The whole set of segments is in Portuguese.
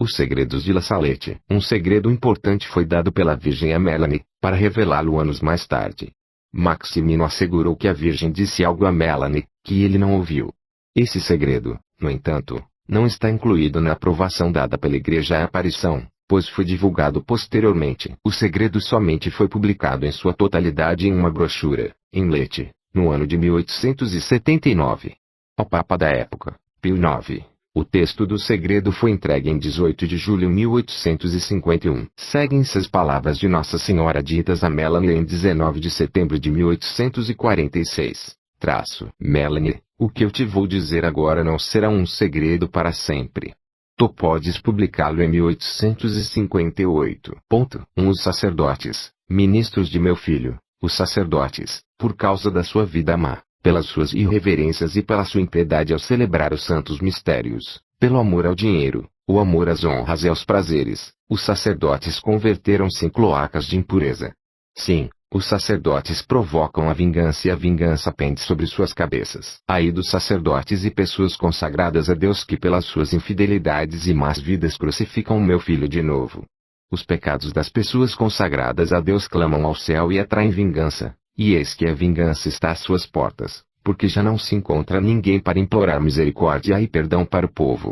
Os segredos de La Salette. Um segredo importante foi dado pela Virgem a Melanie, para revelá-lo anos mais tarde. Maximino assegurou que a Virgem disse algo a Melanie, que ele não ouviu. Esse segredo, no entanto, não está incluído na aprovação dada pela Igreja à aparição, pois foi divulgado posteriormente. O segredo somente foi publicado em sua totalidade em uma brochura, em Leite, no ano de 1879. Ao Papa da época, Pio IX. O texto do segredo foi entregue em 18 de julho de 1851. Seguem-se as palavras de Nossa Senhora ditas a Melanie em 19 de setembro de 1846. Melanie, o que eu te vou dizer agora não será um segredo para sempre. Tu podes publicá-lo em 1858. Os sacerdotes, ministros de meu filho, os sacerdotes, por causa da sua vida má, pelas suas irreverências e pela sua impiedade ao celebrar os santos mistérios, pelo amor ao dinheiro, o amor às honras e aos prazeres, os sacerdotes converteram-se em cloacas de impureza. Sim, os sacerdotes provocam a vingança e a vingança pende sobre suas cabeças. Ai dos sacerdotes e pessoas consagradas a Deus que pelas suas infidelidades e más vidas crucificam o meu filho de novo. Os pecados das pessoas consagradas a Deus clamam ao céu e atraem vingança. E eis que a vingança está às suas portas, porque já não se encontra ninguém para implorar misericórdia e perdão para o povo.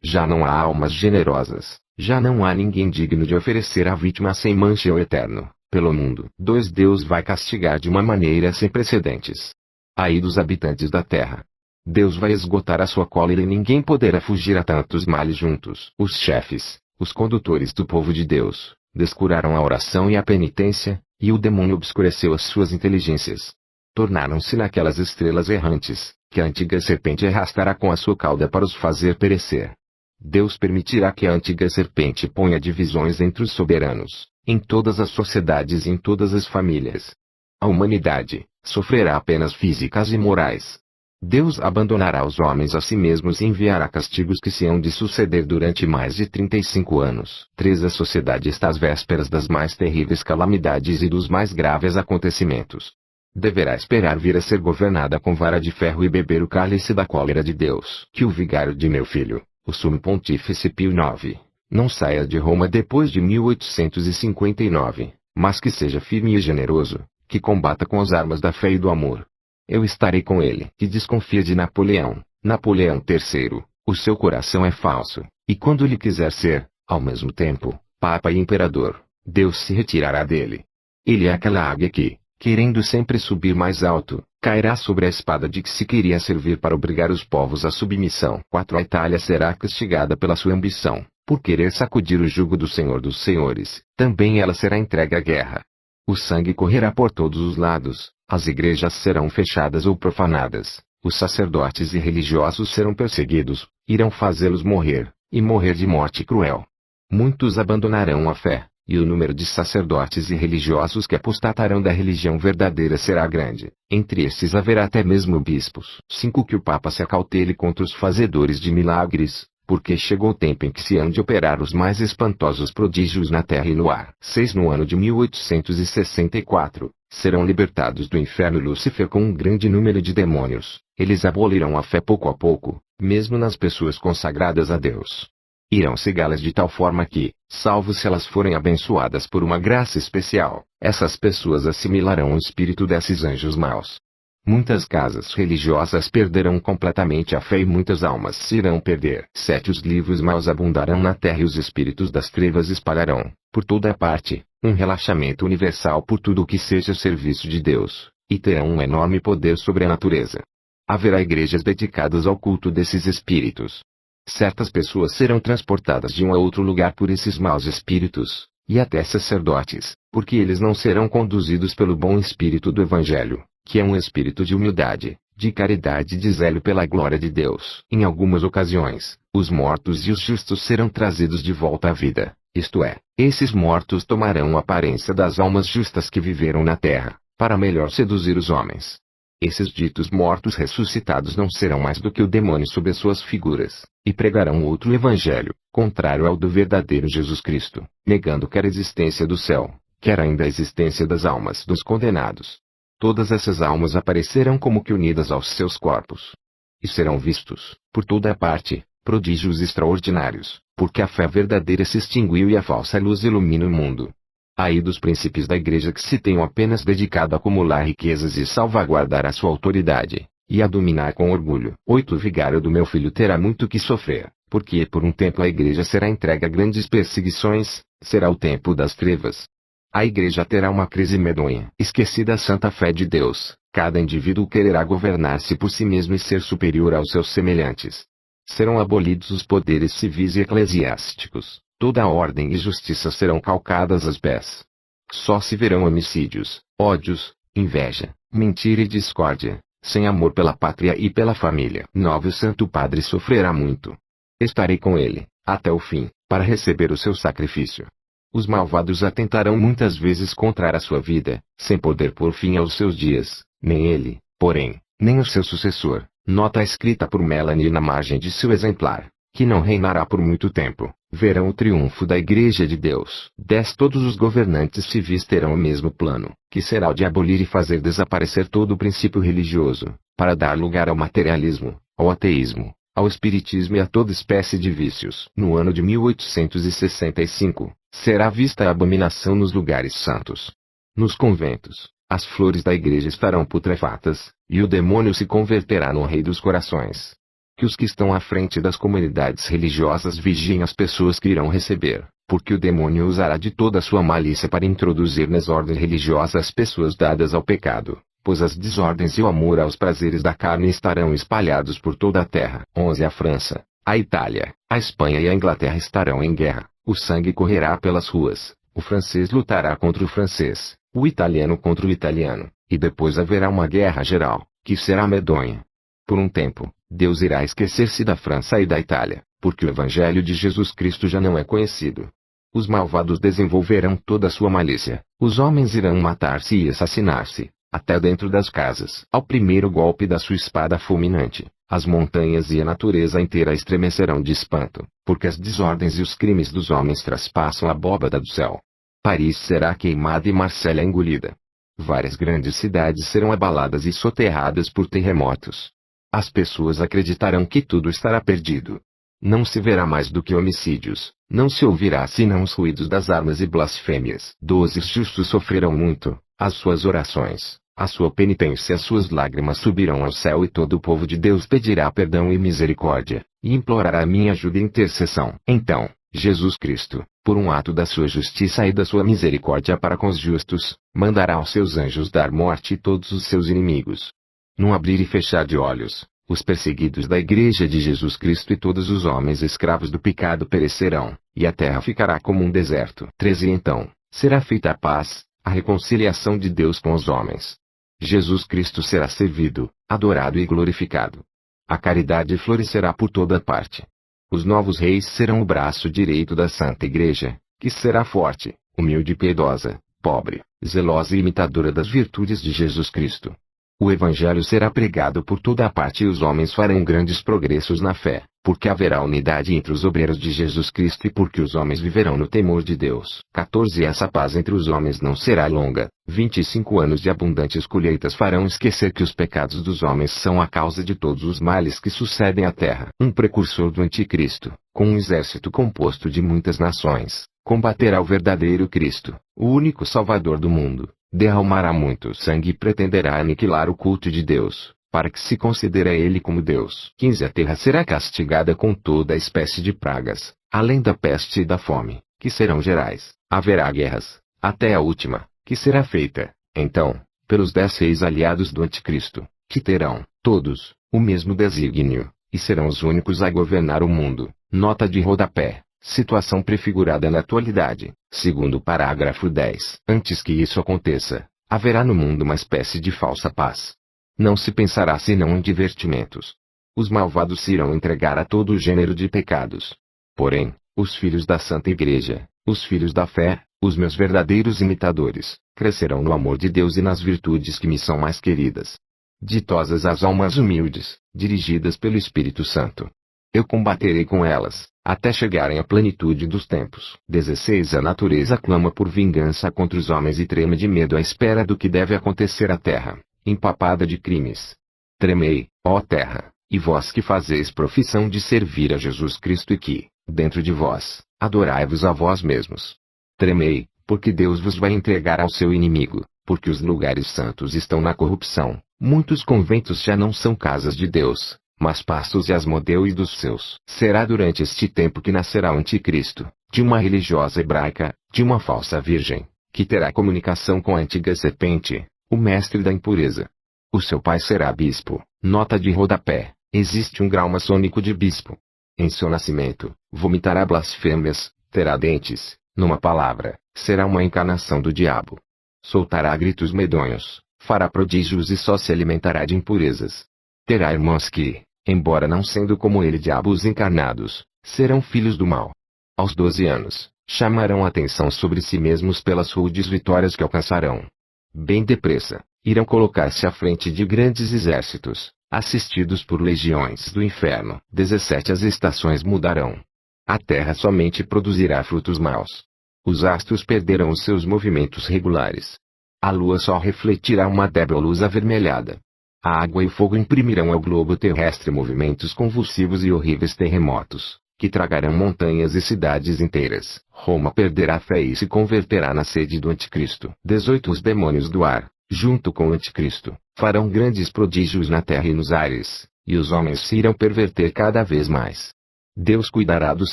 Já não há almas generosas, já não há ninguém digno de oferecer a vítima sem mancha ao Eterno, pelo mundo. Deus vai castigar de uma maneira sem precedentes. Ai dos habitantes da terra. Deus vai esgotar a sua cólera e ninguém poderá fugir a tantos males juntos. Os chefes, os condutores do povo de Deus, descuraram a oração e a penitência, e o demônio obscureceu as suas inteligências. Tornaram-se naquelas estrelas errantes, que a antiga serpente arrastará com a sua cauda para os fazer perecer. Deus permitirá que a antiga serpente ponha divisões entre os soberanos, em todas as sociedades e em todas as famílias. A humanidade sofrerá apenas físicas e morais. Deus abandonará os homens a si mesmos e enviará castigos que se hão de suceder durante mais de 35 anos. A sociedade está às vésperas das mais terríveis calamidades e dos mais graves acontecimentos. Deverá esperar vir a ser governada com vara de ferro e beber o cálice da cólera de Deus. Que o vigário de meu filho, o sumo pontífice Pio IX, não saia de Roma depois de 1859, mas que seja firme e generoso, que combata com as armas da fé e do amor. Eu estarei com ele. Que desconfia de Napoleão III, o seu coração é falso, e quando ele quiser ser, ao mesmo tempo, Papa e Imperador, Deus se retirará dele. Ele é aquela águia que, querendo sempre subir mais alto, cairá sobre a espada de que se queria servir para obrigar os povos à submissão. A Itália será castigada pela sua ambição, por querer sacudir o jugo do Senhor dos Senhores, também ela será entregue à guerra. O sangue correrá por todos os lados, as igrejas serão fechadas ou profanadas, os sacerdotes e religiosos serão perseguidos, irão fazê-los morrer, e morrer de morte cruel. Muitos abandonarão a fé, e o número de sacerdotes e religiosos que apostatarão da religião verdadeira será grande. Entre estes haverá até mesmo bispos. Que o Papa se acautele contra os fazedores de milagres, porque chegou o tempo em que se hão de operar os mais espantosos prodígios na terra e no ar. No ano de 1864, serão libertados do inferno Lúcifer com um grande número de demônios. Eles abolirão a fé pouco a pouco, mesmo nas pessoas consagradas a Deus. Irão cegá-las de tal forma que, salvo se elas forem abençoadas por uma graça especial, essas pessoas assimilarão o espírito desses anjos maus. Muitas casas religiosas perderão completamente a fé e muitas almas se irão perder. Os livros maus abundarão na terra e os espíritos das trevas espalharão, por toda a parte, um relaxamento universal por tudo o que seja serviço de Deus, e terão um enorme poder sobre a natureza. Haverá igrejas dedicadas ao culto desses espíritos. Certas pessoas serão transportadas de um a outro lugar por esses maus espíritos, e até sacerdotes, porque eles não serão conduzidos pelo bom espírito do Evangelho, que é um espírito de humildade, de caridade e de zelo pela glória de Deus. Em algumas ocasiões, os mortos e os justos serão trazidos de volta à vida, isto é, esses mortos tomarão a aparência das almas justas que viveram na terra, para melhor seduzir os homens. Esses ditos mortos ressuscitados não serão mais do que o demônio sob as suas figuras, e pregarão outro evangelho, contrário ao do verdadeiro Jesus Cristo, negando quer a existência do céu, quer ainda a existência das almas dos condenados. Todas essas almas aparecerão como que unidas aos seus corpos. E serão vistos, por toda a parte, prodígios extraordinários, porque a fé verdadeira se extinguiu e a falsa luz ilumina o mundo. Ai dos príncipes da igreja que se tenham apenas dedicado a acumular riquezas e salvaguardar a sua autoridade, e a dominar com orgulho. 8. O vigário do meu filho terá muito que sofrer, porque por um tempo a igreja será entregue a grandes perseguições, será o tempo das trevas. A igreja terá uma crise medonha. Esquecida a santa fé de Deus, cada indivíduo quererá governar-se por si mesmo e ser superior aos seus semelhantes. Serão abolidos os poderes civis e eclesiásticos, toda a ordem e justiça serão calcadas aos pés. Só se verão homicídios, ódios, inveja, mentira e discórdia, sem amor pela pátria e pela família. 9. O Santo Padre sofrerá muito. Estarei com ele, até o fim, para receber o seu sacrifício. Os malvados atentarão muitas vezes contra a sua vida, sem poder pôr fim aos seus dias, nem ele, porém, nem o seu sucessor. Nota escrita por Melanie na margem de seu exemplar, que não reinará por muito tempo. Verão o triunfo da Igreja de Deus. 10. Todos os governantes civis terão o mesmo plano, que será o de abolir e fazer desaparecer todo o princípio religioso, para dar lugar ao materialismo, ao ateísmo, ao espiritismo e a toda espécie de vícios. No ano de 1865, será vista a abominação nos lugares santos. Nos conventos, as flores da igreja estarão putrefatas, e o demônio se converterá no rei dos corações. Que os que estão à frente das comunidades religiosas vigiem as pessoas que irão receber, porque o demônio usará de toda a sua malícia para introduzir nas ordens religiosas as pessoas dadas ao pecado, pois as desordens e o amor aos prazeres da carne estarão espalhados por toda a terra. 11. A França, a Itália, a Espanha e a Inglaterra estarão em guerra, o sangue correrá pelas ruas, o francês lutará contra o francês, o italiano contra o italiano, e depois haverá uma guerra geral, que será medonha. Por um tempo, Deus irá esquecer-se da França e da Itália, porque o Evangelho de Jesus Cristo já não é conhecido. Os malvados desenvolverão toda a sua malícia, os homens irão matar-se e assassinar-se, até dentro das casas. Ao primeiro golpe da sua espada fulminante, as montanhas e a natureza inteira estremecerão de espanto, porque as desordens e os crimes dos homens traspassam a abóbada do céu. Paris será queimada e Marsella engolida. Várias grandes cidades serão abaladas e soterradas por terremotos. As pessoas acreditarão que tudo estará perdido. Não se verá mais do que homicídios, não se ouvirá senão os ruídos das armas e blasfêmias. 12. Os justos sofrerão muito, as suas orações, a sua penitência e as suas lágrimas subirão ao céu e todo o povo de Deus pedirá perdão e misericórdia, e implorará minha ajuda e intercessão. Então, Jesus Cristo, por um ato da sua justiça e da sua misericórdia para com os justos, mandará aos seus anjos dar morte a todos os seus inimigos. Num abrir e fechar de olhos, os perseguidos da Igreja de Jesus Cristo e todos os homens escravos do pecado perecerão, e a terra ficará como um deserto. 13. Então, será feita a paz, a reconciliação de Deus com os homens. Jesus Cristo será servido, adorado e glorificado. A caridade florescerá por toda parte. Os novos reis serão o braço direito da Santa Igreja, que será forte, humilde e piedosa, pobre, zelosa e imitadora das virtudes de Jesus Cristo. O Evangelho será pregado por toda a parte e os homens farão grandes progressos na fé, porque haverá unidade entre os obreiros de Jesus Cristo e porque os homens viverão no temor de Deus. 14. Essa paz entre os homens não será longa. 25 anos de abundantes colheitas farão esquecer que os pecados dos homens são a causa de todos os males que sucedem à terra. Um precursor do Anticristo, com um exército composto de muitas nações, combaterá o verdadeiro Cristo, o único Salvador do mundo. Derramará muito sangue e pretenderá aniquilar o culto de Deus, para que se considere a ele como Deus. 15. A terra será castigada com toda a espécie de pragas, além da peste e da fome, que serão gerais. Haverá guerras, até a última, que será feita, então, pelos 10 reis aliados do Anticristo, que terão, todos, o mesmo desígnio, e serão os únicos a governar o mundo. Nota de rodapé. Situação prefigurada na atualidade, segundo o parágrafo 10. Antes que isso aconteça, haverá no mundo uma espécie de falsa paz. Não se pensará senão em divertimentos. Os malvados se irão entregar a todo o gênero de pecados. Porém, os filhos da Santa Igreja, os filhos da fé, os meus verdadeiros imitadores, crescerão no amor de Deus e nas virtudes que me são mais queridas. Ditosas as almas humildes, dirigidas pelo Espírito Santo. Eu combaterei com elas, até chegarem à plenitude dos tempos. 16. A natureza clama por vingança contra os homens e treme de medo à espera do que deve acontecer à terra, empapada de crimes. Tremei, ó terra, e vós que fazeis profissão de servir a Jesus Cristo e que, Dentro de vós, adorai-vos a vós mesmos. Tremei, porque Deus vos vai entregar ao seu inimigo, porque os lugares santos estão na corrupção, muitos conventos já não são casas de Deus, mas pastos e asmodeus dos seus. Será durante este tempo que nascerá o anticristo, de uma religiosa hebraica, de uma falsa virgem, que terá comunicação com a antiga serpente, o mestre da impureza. O seu pai será bispo. Nota de rodapé: existe um grau maçônico de bispo. Em seu nascimento, vomitará blasfêmias, terá dentes, numa palavra, será uma encarnação do diabo. Soltará gritos medonhos, fará prodígios e só se alimentará de impurezas. Terá irmãos que, embora não sendo como ele diabos encarnados, serão filhos do mal. Aos 12 anos, chamarão atenção sobre si mesmos pelas rudes vitórias que alcançarão. Bem depressa, irão colocar-se à frente de grandes exércitos, assistidos por legiões do inferno. 17 As estações mudarão. A terra somente produzirá frutos maus. Os astros perderão os seus movimentos regulares. A lua só refletirá uma débil luz avermelhada. A água e o fogo imprimirão ao globo terrestre movimentos convulsivos e horríveis terremotos, que tragarão montanhas e cidades inteiras. Roma perderá a fé e se converterá na sede do anticristo. 18 Os demônios do ar, junto com o anticristo, farão grandes prodígios na terra e nos ares, e os homens se irão perverter cada vez mais. Deus cuidará dos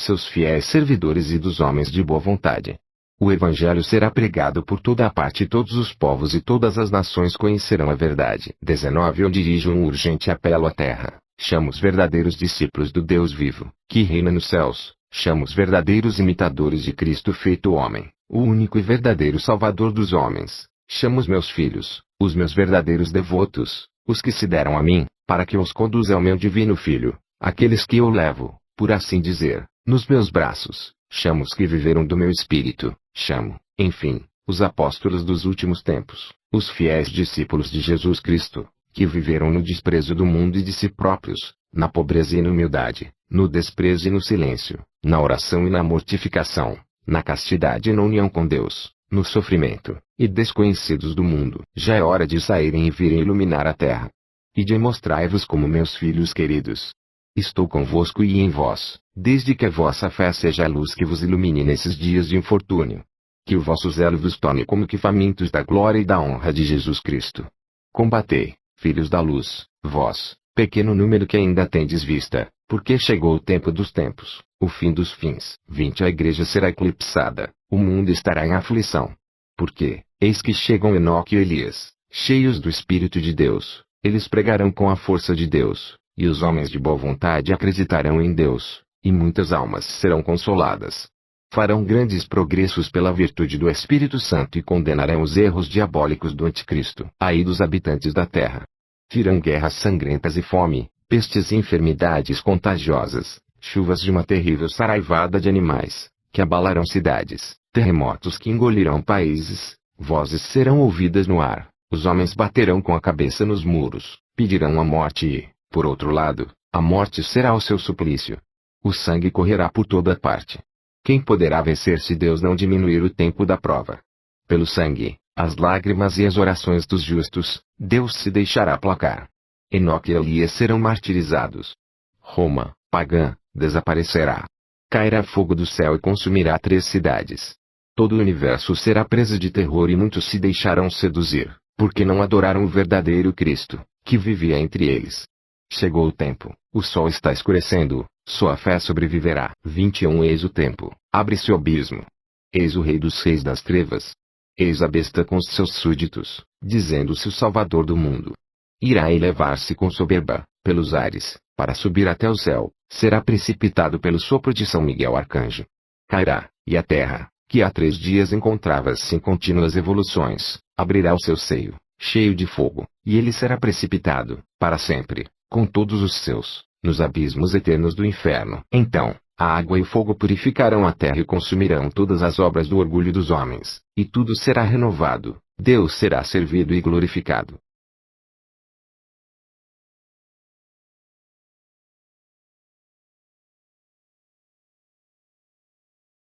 seus fiéis servidores e dos homens de boa vontade. O evangelho será pregado por toda a parte e todos os povos e todas as nações conhecerão a verdade. 19 Eu dirijo um urgente apelo à terra. Chamo os verdadeiros discípulos do Deus vivo, que reina nos céus. Chamo os verdadeiros imitadores de Cristo feito homem, o único e verdadeiro Salvador dos homens. Chamo os meus filhos, os meus verdadeiros devotos, os que se deram a mim, para que os conduza ao meu divino Filho, aqueles que eu levo, por assim dizer, nos meus braços. Chamo os que viveram do meu espírito. Chamo, enfim, os apóstolos dos últimos tempos, os fiéis discípulos de Jesus Cristo, que viveram no desprezo do mundo e de si próprios, na pobreza e na humildade, no desprezo e no silêncio, na oração e na mortificação, na castidade e na união com Deus, no sofrimento, e desconhecidos do mundo. Já é hora de saírem e virem iluminar a terra. E de mostrai-vos como meus filhos queridos. Estou convosco e em vós, desde que a vossa fé seja a luz que vos ilumine nesses dias de infortúnio. Que o vosso zelo vos torne como que famintos da glória e da honra de Jesus Cristo. Combatei, filhos da luz, vós, pequeno número que ainda tendes vista, porque chegou o tempo dos tempos, o fim dos fins. 20 A igreja será eclipsada, o mundo estará em aflição. Porque, eis que chegam Enoque e Elias, cheios do Espírito de Deus, eles pregarão com a força de Deus. E os homens de boa vontade acreditarão em Deus, e muitas almas serão consoladas. Farão grandes progressos pela virtude do Espírito Santo e condenarão os erros diabólicos do anticristo. Ai dos habitantes da terra! Virão guerras sangrentas e fome, pestes e enfermidades contagiosas, chuvas de uma terrível saraivada de animais, que abalarão cidades, terremotos que engolirão países, vozes serão ouvidas no ar, os homens baterão com a cabeça nos muros, pedirão a morte e, por outro lado, a morte será o seu suplício. O sangue correrá por toda parte. Quem poderá vencer se Deus não diminuir o tempo da prova? Pelo sangue, as lágrimas e as orações dos justos, Deus se deixará aplacar. Enoque e Elias serão martirizados. Roma, pagã, desaparecerá. Cairá fogo do céu e consumirá 3 cidades. Todo o universo será presa de terror e muitos se deixarão seduzir, porque não adoraram o verdadeiro Cristo, que vivia entre eles. Chegou o tempo, o sol está escurecendo, sua fé sobreviverá. 21 Eis o tempo, abre-se o abismo. Eis o rei dos reis das trevas. Eis a besta com os seus súditos, dizendo-se o salvador do mundo. Irá elevar-se com soberba, pelos ares, para subir até o céu, será precipitado pelo sopro de São Miguel Arcanjo. Cairá, e a terra, que há 3 dias encontrava-se em contínuas evoluções, abrirá o seu seio, cheio de fogo, e ele será precipitado, para sempre, com todos os seus, nos abismos eternos do inferno. Então, a água e o fogo purificarão a terra e consumirão todas as obras do orgulho dos homens, e tudo será renovado, Deus será servido e glorificado.